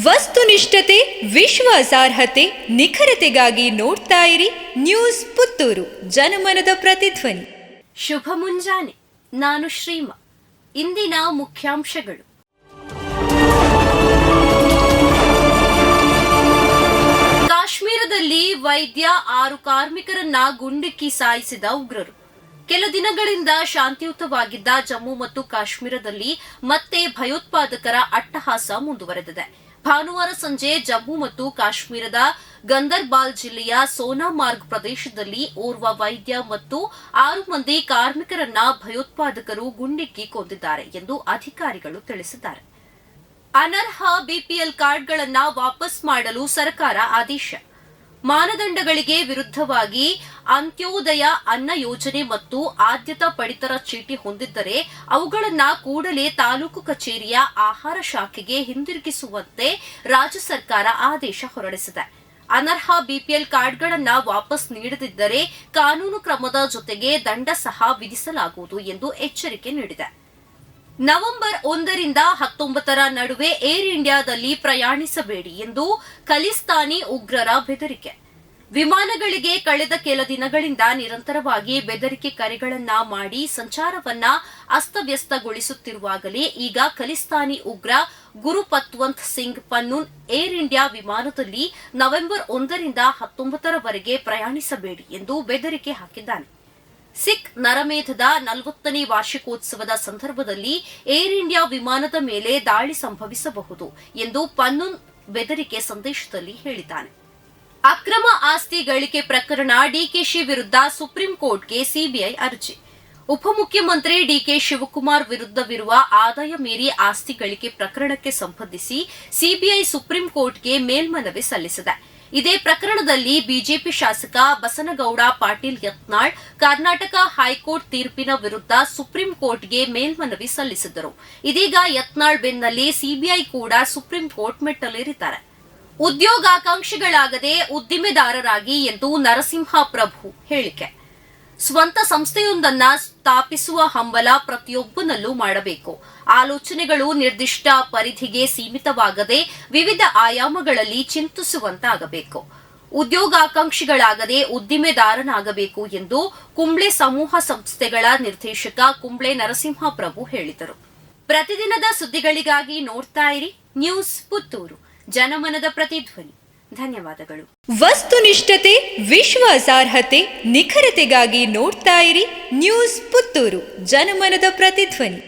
ವಸ್ತುನಿಷ್ಠತೆ, ವಿಶ್ವಾಸಾರ್ಹತೆ, ನಿಖರತೆಗಾಗಿ ನೋಡ್ತಾ ಇರಿ ನ್ಯೂಸ್ ಪುತ್ತೂರು, ಜನಮನದ ಪ್ರತಿಧ್ವನಿ. ಶುಭ ಮುಂಜಾನೆ. ನಾನು ಶ್ರೀಮಾ. ಇಂದಿನ ಮುಖ್ಯಾಂಶಗಳು. ಕಾಶ್ಮೀರದಲ್ಲಿ ವೈದ್ಯ 6 ಕಾರ್ಮಿಕರನ್ನ ಗುಂಡಿಕ್ಕಿ ಸಾಯಿಸಿದ ಉಗ್ರರು. ಕೆಲ ದಿನಗಳಿಂದ ಶಾಂತಿಯುತವಾಗಿದ್ದ ಜಮ್ಮು ಮತ್ತು ಕಾಶ್ಮೀರದಲ್ಲಿ ಮತ್ತೆ ಭಯೋತ್ಪಾದಕರ ಅಟ್ಟಹಾಸ ಮುಂದುವರೆದಿದೆ. ಭಾನುವಾರ ಸಂಜೆ ಜಮ್ಮು ಮತ್ತು ಕಾಶ್ಮೀರದ ಗಂದರ್ಬಾಲ್ ಜಿಲ್ಲೆಯ ಸೋನಾಮಾರ್ಗ್ ಪ್ರದೇಶದಲ್ಲಿ ಓರ್ವ ವೈದ್ಯ ಮತ್ತು 6 ಮಂದಿ ಕಾರ್ಮಿಕರನ್ನ ಭಯೋತ್ಪಾದಕರು ಗುಂಡಿಕ್ಕಿ ಕೊಂದಿದ್ದಾರೆ ಎಂದು ಅಧಿಕಾರಿಗಳು ತಿಳಿಸಿದ್ದಾರೆ. ಅನರ್ಹ ಬಿಪಿಎಲ್ ಕಾರ್ಡ್ಗಳನ್ನು ವಾಪಸ್ ಮಾಡಲು ಸರ್ಕಾರ ಆದೇಶ. ಮಾನದಂಡಗಳಿಗೆ ವಿರುದ್ಧವಾಗಿ ಅಂತ್ಯೋದಯ ಅನ್ನ ಯೋಜನೆ ಮತ್ತು ಆದ್ಯತಾ ಪಡಿತರ ಚೀಟಿ ಹೊಂದಿದ್ದರೆ ಅವುಗಳನ್ನು ಕೂಡಲೇ ತಾಲೂಕು ಕಚೇರಿಯ ಆಹಾರ ಶಾಖೆಗೆ ಹಿಂದಿರುಗಿಸುವಂತೆ ರಾಜ್ಯ ಸರ್ಕಾರ ಆದೇಶ ಹೊರಡಿಸಿದೆ. ಅನರ್ಹ ಬಿಪಿಎಲ್ ಕಾರ್ಡ್ಗಳನ್ನು ವಾಪಸ್ ನೀಡದಿದ್ದರೆ ಕಾನೂನು ಕ್ರಮದ ಜೊತೆಗೆ ದಂಡ ಸಹ ವಿಧಿಸಲಾಗುವುದು ಎಂದು ಎಚ್ಚರಿಕೆ ನೀಡಿದೆ. ನವೆಂಬರ್ 1ರಿಂದ 19ರ ನಡುವೆ ಏರ್ ಇಂಡಿಯಾದಲ್ಲಿ ಪ್ರಯಾಣಿಸಬೇಡಿ ಎಂದು ಖಲಿಸ್ತಾನಿ ಉಗ್ರರ ಬೆದರಿಕೆ. ವಿಮಾನಗಳಿಗೆ ಕಳೆದ ಕೆಲ ದಿನಗಳಿಂದ ನಿರಂತರವಾಗಿ ಬೆದರಿಕೆ ಕರೆಗಳನ್ನ ಮಾಡಿ ಸಂಚಾರವನ್ನ ಅಸ್ತವ್ಯಸ್ತಗೊಳಿಸುತ್ತಿರುವಾಗಲೇ ಈಗ ಖಲಿಸ್ತಾನಿ ಉಗ್ರ ಗುರುಪತ್ವಂತ್ ಸಿಂಗ್ ಪನ್ನೂನ್ ಏರ್ ಇಂಡಿಯಾ ವಿಮಾನದಲ್ಲಿ ನವೆಂಬರ್ 1ರಿಂದ 19ರವರೆಗೆ ಪ್ರಯಾಣಿಸಬೇಡಿ ಎಂದು ಬೆದರಿಕೆ ಹಾಕಿದ್ದಾನೆ. ಸಿಖ್ ನರಮೇಧದ 40ನೇ ವಾರ್ಷಿಕೋತ್ಸವದ ಸಂದರ್ಭದಲ್ಲಿ ಏರ್ ಇಂಡಿಯಾ ವಿಮಾನದ ಮೇಲೆ ದಾಳಿ ಸಂಭವಿಸಬಹುದು ಎಂದು ಪನ್ನೂನ್ ಬೆದರಿಕೆ ಸಂದೇಶದಲ್ಲಿ ಹೇಳಿದ್ದಾನೆ. ಅಕ್ರಮ ಆಸ್ತಿ ಗಳಿಕೆ ಪ್ರಕರಣ ಡಿಕೆಶಿ ವಿರುದ್ಧ ಸುಪ್ರೀಂ ಕೋರ್ಟ್ಗೆ ಸಿಬಿಐ ಅರ್ಜಿ. ಉಪಮುಖ್ಯಮಂತ್ರಿ ಡಿಕೆ ಶಿವಕುಮಾರ್ ವಿರುದ್ಧವಿರುವ ಆದಾಯ ಮೀರಿ ಆಸ್ತಿ ಗಳಿಕೆ ಪ್ರಕರಣಕ್ಕೆ ಸಂಬಂಧಿಸಿ ಸಿಬಿಐ ಸುಪ್ರೀಂ ಕೋರ್ಟ್ಗೆ ಮೇಲ್ಮನವಿ ಸಲ್ಲಿಸಿದೆ. ಇದೇ ಪ್ರಕರಣದಲ್ಲಿ ಬಿಜೆಪಿ ಶಾಸಕ ಬಸನಗೌಡ ಪಾಟೀಲ್ ಯತ್ನಾಳ್ ಕರ್ನಾಟಕ ಹೈಕೋರ್ಟ್ ತೀರ್ಪಿನ ವಿರುದ್ಧ ಸುಪ್ರೀಂ ಕೋರ್ಟ್ಗೆ ಮೇಲ್ಮನವಿ ಸಲ್ಲಿಸಿದ್ದರು. ಇದೀಗ ಯತ್ನಾಳ್ ಬೆನ್ನಲ್ಲೇ ಸಿಬಿಐ ಕೂಡ ಸುಪ್ರೀಂ ಕೋರ್ಟ್ ಮೆಟ್ಟಲೇರಿದ್ದಾರೆ. ಉದ್ಯೋಗಾಕಾಂಕ್ಷಿಗಳಾಗದೆ ಉದ್ದಿಮೆದಾರರಾಗಿ ಎಂದು ನರಸಿಂಹ ಪ್ರಭು ಹೇಳಿಕೆ. ಸ್ವಂತ ಸಂಸ್ಥೆಯೊಂದನ್ನ ಸ್ಥಾಪಿಸುವ ಹಂಬಲ ಪ್ರತಿಯೊಬ್ಬನಲ್ಲೂ ಮಾಡಬೇಕು. ಆಲೋಚನೆಗಳು ನಿರ್ದಿಷ್ಟ ಪರಿಧಿಗೆ ಸೀಮಿತವಾಗದೆ ವಿವಿಧ ಆಯಾಮಗಳಲ್ಲಿ ಚಿಂತಿಸುವಂತಾಗಬೇಕು. ಉದ್ಯೋಗಾಕಾಂಕ್ಷಿಗಳಾಗದೆ ಉದ್ದಿಮೆದಾರನಾಗಬೇಕು ಎಂದು ಕುಂಬ್ಳೆ ಸಮೂಹ ಸಂಸ್ಥೆಗಳ ನಿರ್ದೇಶಕ ಕುಂಬ್ಳೆ ನರಸಿಂಹ ಪ್ರಭು ಹೇಳಿದರು. ಪ್ರತಿದಿನದ ಸುದ್ದಿಗಳಿಗಾಗಿ ನೋಡ್ತಾ ಇರಿ ನ್ಯೂಸ್ ಪುತ್ತೂರು, ಜನಮನದ ಪ್ರತಿಧ್ವನಿ. ಧನ್ಯವಾದಗಳು. ವಸ್ತುನಿಷ್ಠತೆ, ವಿಶ್ವಾಸಾರ್ಹತೆ, ನಿಖರತೆಗಾಗಿ ನೋಡ್ತಾ ಇರಿ ನ್ಯೂಸ್ ಪುತ್ತೂರು, ಜನಮನದ ಪ್ರತಿಧ್ವನಿ.